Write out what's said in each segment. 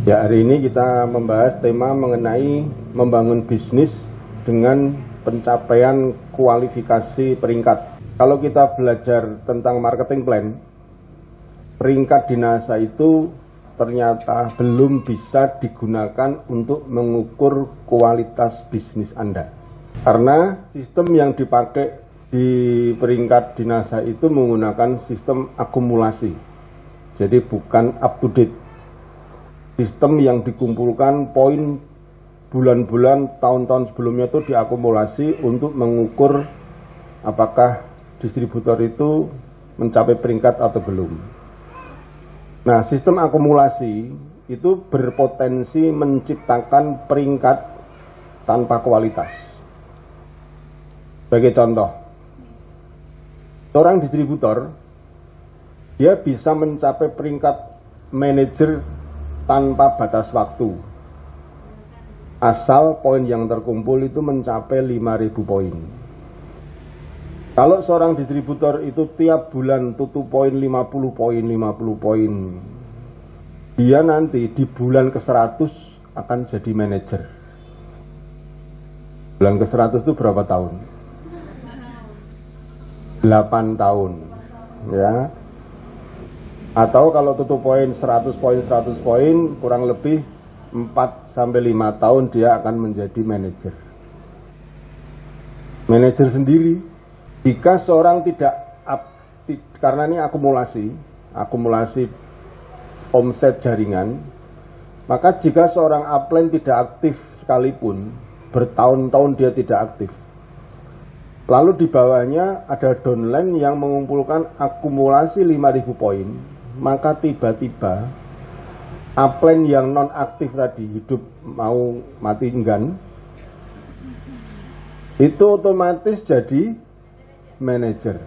Ya, hari ini kita membahas tema mengenai membangun bisnis dengan pencapaian kualifikasi peringkat. Kalau kita belajar tentang marketing plan, peringkat di NASA itu ternyata belum bisa digunakan untuk mengukur kualitas bisnis Anda. Karena sistem yang dipakai di peringkat di NASA itu menggunakan sistem akumulasi. Jadi bukan up to date. Sistem yang dikumpulkan poin bulan-bulan, tahun-tahun sebelumnya itu diakumulasi untuk mengukur apakah distributor itu mencapai peringkat atau belum. Nah, sistem akumulasi itu berpotensi menciptakan peringkat tanpa kualitas. Sebagai contoh, seorang distributor dia bisa mencapai peringkat manajer tanpa batas waktu, asal poin yang terkumpul itu mencapai 5.000 poin. Kalau seorang distributor itu tiap bulan tutup poin 50 poin, dia nanti di bulan ke-100 akan jadi manajer. Bulan ke-100 itu berapa tahun? 8 tahun, ya. Atau kalau tutup poin 100 poin, kurang lebih 4-5 tahun dia akan menjadi manajer. Manajer sendiri. Jika seorang karena ini akumulasi omset jaringan, maka jika seorang upline tidak aktif sekalipun, bertahun-tahun dia tidak aktif, lalu di bawahnya ada downline yang mengumpulkan akumulasi 5.000 poin, maka tiba-tiba upline yang non aktif tadi, hidup mau mati enggan, itu otomatis jadi manajer.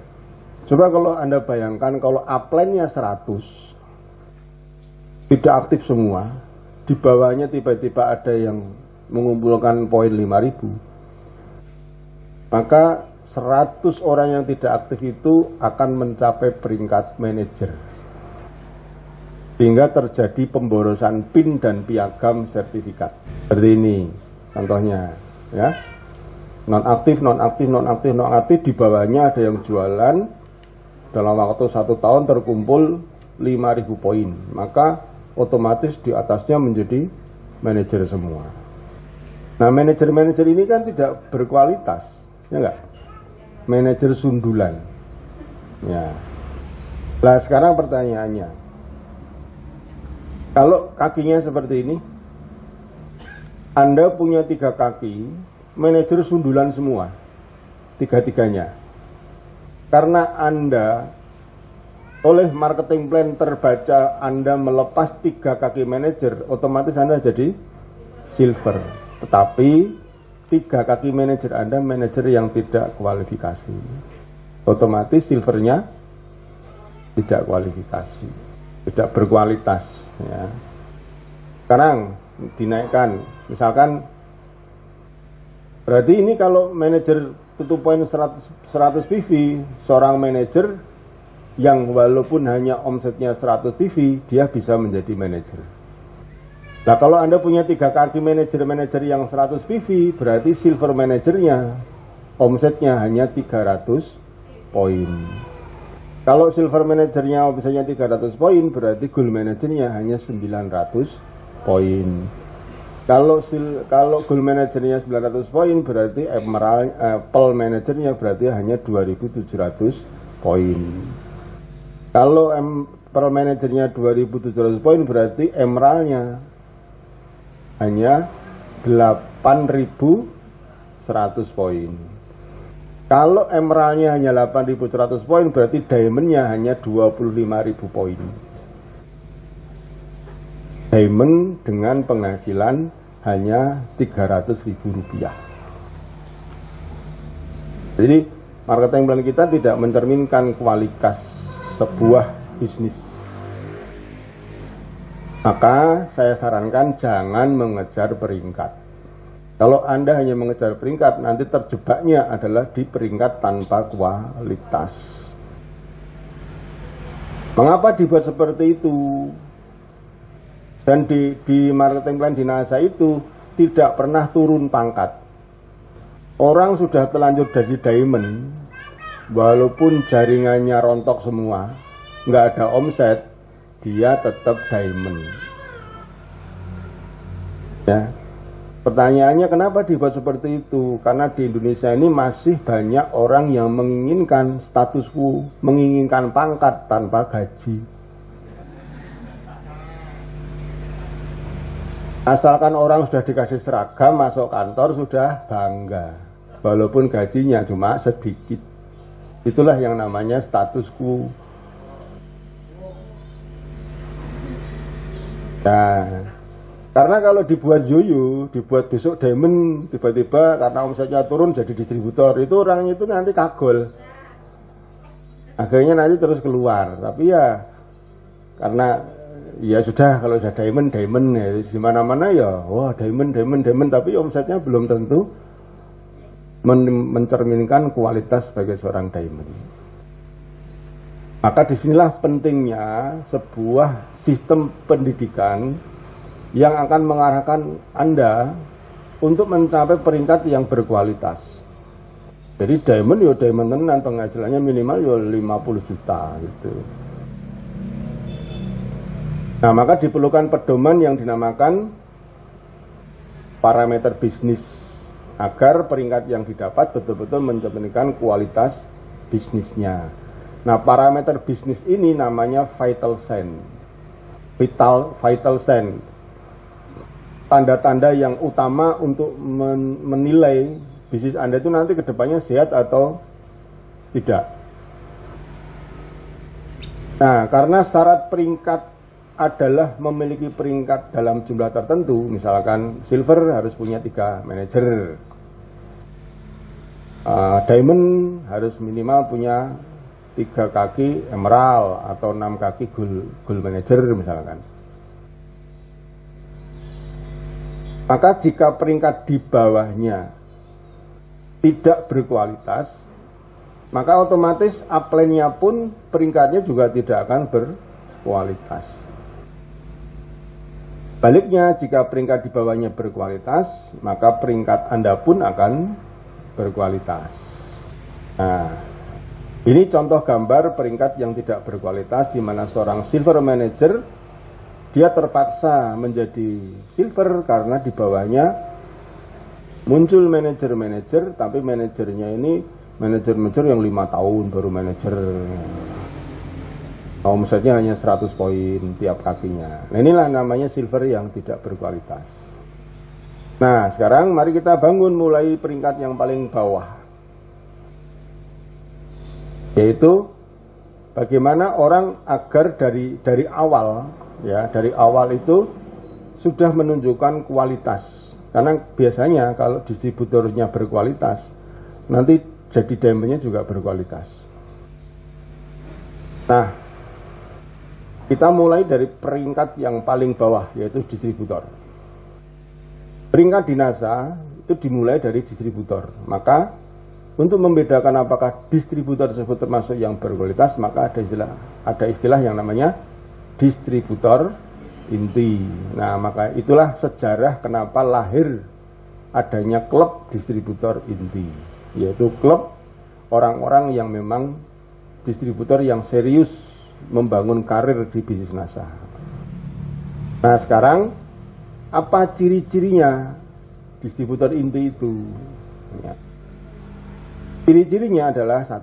Coba kalau Anda bayangkan kalau upline-nya 100 tidak aktif semua, di bawahnya tiba-tiba ada yang mengumpulkan poin 5.000, maka 100 orang yang tidak aktif itu akan mencapai peringkat manajer, sehingga terjadi pemborosan PIN dan piagam sertifikat. Seperti ini contohnya, ya. Non aktif, di bawahnya ada yang jualan, dalam waktu 1 tahun terkumpul 5.000 poin, maka otomatis di atasnya menjadi manajer semua. Nah, manajer-manajer ini kan tidak berkualitas, ya enggak? Manajer sundulan, ya. Nah, sekarang pertanyaannya, kalau kakinya seperti ini, Anda punya 3 kaki, manajer sundulan semua, 3-tiganya. Karena Anda oleh marketing plan terbaca Anda melepas 3 kaki manajer, otomatis Anda jadi silver. Tetapi 3 kaki manajer Anda manajer yang tidak kualifikasi, otomatis silvernya tidak kualifikasi, tidak berkualitas, ya. Sekarang dinaikkan, misalkan, berarti ini kalau manajer tutup poin 100 PV, seorang manajer yang walaupun hanya omsetnya 100 PV, dia bisa menjadi manajer. Nah, kalau Anda punya 3 kaki manajer yang 100 PV, berarti silver manajernya omsetnya hanya 300 poin. Kalau silver manajernya omsetnya 300 poin, berarti gold manajernya hanya 900 poin. Kalau gold manajernya 900 poin, berarti pearl manajernya berarti hanya 2.700 poin. Kalau pearl manajernya 2.700 poin, berarti emeraldnya hanya 8.100 poin. Kalau emeraldnya hanya 8.100 poin, berarti diamondnya hanya 25.000 poin. Diamond dengan penghasilan hanya Rp300.000. Jadi marketing plan kita tidak mencerminkan kualitas sebuah bisnis. Maka saya sarankan jangan mengejar peringkat. Kalau Anda hanya mengejar peringkat, nanti terjebaknya adalah di peringkat tanpa kualitas. Mengapa dibuat seperti itu? Dan di marketing plan di NASA itu tidak pernah turun pangkat. Orang sudah terlanjur jadi diamond, walaupun jaringannya rontok semua, nggak ada omset, dia tetap diamond. Ya. Pertanyaannya kenapa dibuat seperti itu? Karena di Indonesia ini masih banyak orang yang menginginkan status quo, menginginkan pangkat tanpa gaji. Asalkan orang sudah dikasih seragam, masuk kantor sudah bangga. Walaupun gajinya cuma sedikit. Itulah yang namanya status quo. Nah, karena kalau dibuat yoyo, dibuat besok diamond, tiba-tiba karena omsetnya turun jadi distributor, itu orangnya itu nanti kagol. Akhirnya nanti terus keluar. Tapi ya, karena ya sudah, kalau sudah diamond ya, di mana-mana ya, wah diamond, tapi omsetnya belum tentu mencerminkan kualitas sebagai seorang diamond. Maka disinilah pentingnya sebuah sistem pendidikan yang akan mengarahkan Anda untuk mencapai peringkat yang berkualitas. Jadi diamond ya diamond tenan, penghasilannya minimal ya 50 juta gitu. Nah, maka diperlukan pedoman yang dinamakan parameter bisnis agar peringkat yang didapat betul-betul mencerminkan kualitas bisnisnya. Nah, parameter bisnis ini namanya vital sign. Vital sign. Tanda-tanda yang utama untuk menilai bisnis Anda itu nanti ke depannya sehat atau tidak. Nah, karena syarat peringkat adalah memiliki peringkat dalam jumlah tertentu, misalkan silver harus punya 3 manajer, diamond harus minimal punya 3 kaki emerald atau 6 kaki gold manager misalkan. Maka jika peringkat di bawahnya tidak berkualitas, maka otomatis upline-nya pun peringkatnya juga tidak akan berkualitas. Baliknya, jika peringkat di bawahnya berkualitas, maka peringkat Anda pun akan berkualitas. Nah, ini contoh gambar peringkat yang tidak berkualitas, di mana seorang silver manager, dia terpaksa menjadi silver karena di bawahnya muncul manajer-manajer, tapi manajernya ini manajer yang 5 tahun baru manajer. Omsetnya hanya 100 poin tiap kakinya. Nah, inilah namanya silver yang tidak berkualitas. Nah, sekarang mari kita bangun mulai peringkat yang paling bawah, yaitu bagaimana orang agar dari awal, ya, dari awal itu sudah menunjukkan kualitas. Karena biasanya kalau distributornya berkualitas, nanti jadi diamondnya juga berkualitas. Nah, kita mulai dari peringkat yang paling bawah, yaitu distributor. Peringkat di NASA itu dimulai dari distributor. Maka untuk membedakan apakah distributor tersebut termasuk yang berkualitas, maka ada istilah yang namanya distributor inti. Nah, maka itulah sejarah kenapa lahir adanya klub distributor inti, yaitu klub orang-orang yang memang distributor yang serius membangun karir di bisnis NASA. Nah, sekarang apa ciri-cirinya distributor inti itu? Ya. Ciri-cirinya adalah 1,